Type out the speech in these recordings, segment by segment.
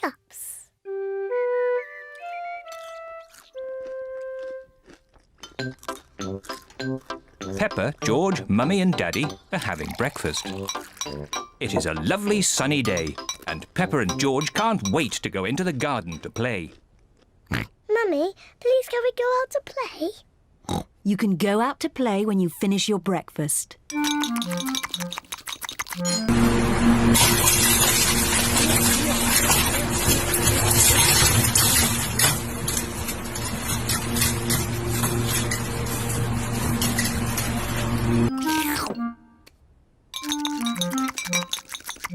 Hiccups. Peppa, George, Mummy and Daddy are having breakfast. It is a lovely sunny day and Peppa and George can't wait to go into the garden to play. Mummy, please can we go out to play? You can go out to play when you finish your breakfast.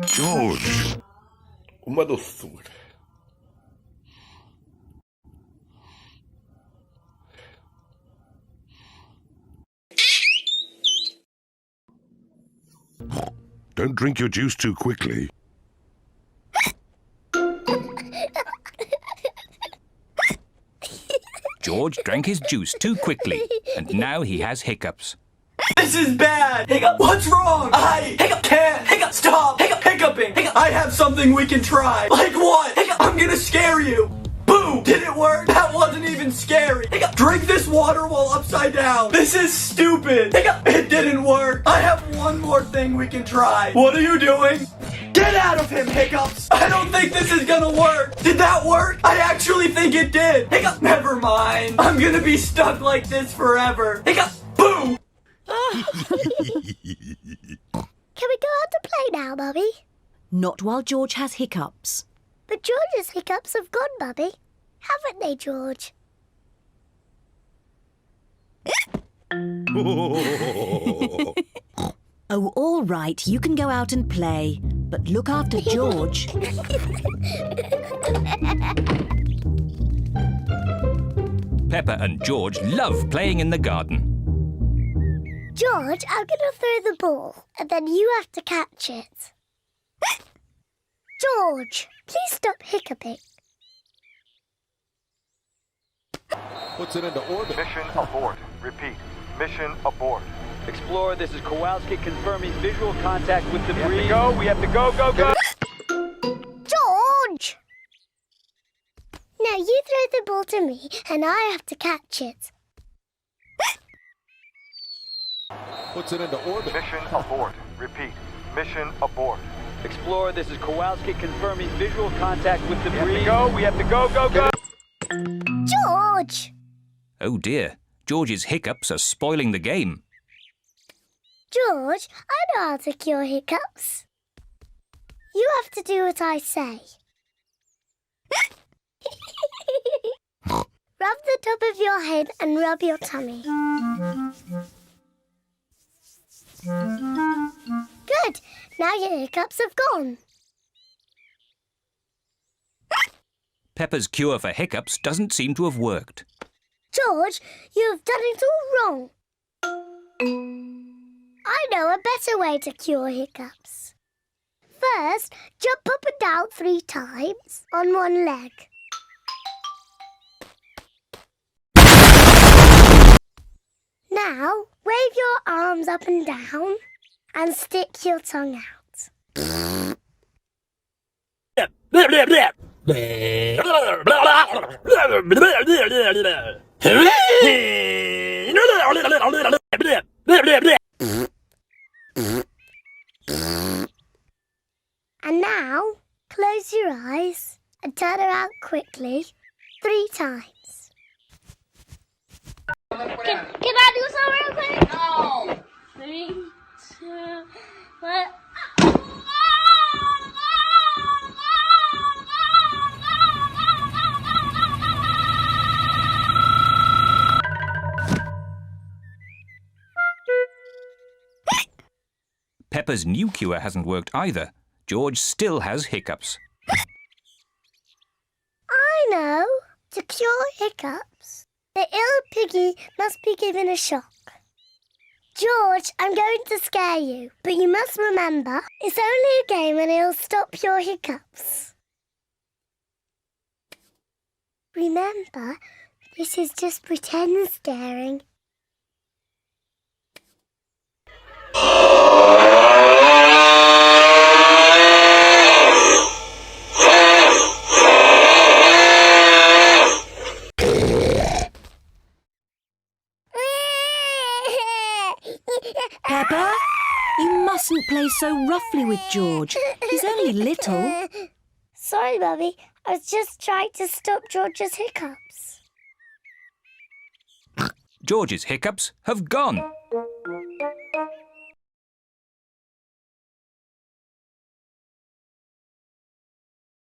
George, uma doçura. Don't drink your juice too quickly. George drank his juice too quickly and now he has hiccups. This is bad! Hiccup, what's wrong? Hiccup, can't! Hiccup, stop! Hiccup, hiccuping! Hiccup, I have something we can try! Like what? Hiccup, I'm gonna scare you! Boom! Did it work? That wasn't even scary! Hiccup, drink this water while upside down! This is stupid! Hiccup, it didn't work! I have one more thing we can try! What are you doing? Get out of him, Hiccups! I don't think this is gonna work! Did that work? I actually think it did! Hiccup, never mind! I'm gonna be stuck like this forever! Hiccup, boom! Can we go out to play now, Mummy? Not while George has hiccups. But George's hiccups have gone, Mummy. Haven't they, George? Oh, all right, you can go out and play, but look after George. Peppa and George love playing in the garden. George, I'm going to throw the ball, and then you have to catch it. George, please stop hiccuping. Puts it into orbit. Mission abort. Repeat. Mission abort. Explorer, this is Kowalski confirming visual contact with debris. We have to go, go! George! Now you throw the ball to me, and I have to catch it. Puts it into orbit. Mission abort. Repeat. Mission abort. Explorer, this is Kowalski confirming visual contact with debris. We have to go, go! George! Oh dear, George's hiccups are spoiling the game. George, I know how to cure hiccups. You have to do what I say. Rub the top of your head and rub your tummy. Good. Now your hiccups have gone. Peppa's cure for hiccups doesn't seem to have worked. George, you have done it all wrong. I know a better way to cure hiccups. First, jump up and down 3 times on one leg. Now, wave your arms up and down and stick your tongue out. And now, close your eyes and turn around quickly 3 times. Can I do some real quick? No. 3, 2, 1. Peppa's new cure hasn't worked either. George still has hiccups. I know. To cure hiccups, the ill piggy must be given a shock. George, I'm going to scare you, but you must remember, it's only a game and it'll stop your hiccups. Remember, this is just pretend scaring. Peppa, you mustn't play so roughly with George. He's only little. Sorry, Mummy. I was just trying to stop George's hiccups. George's hiccups have gone.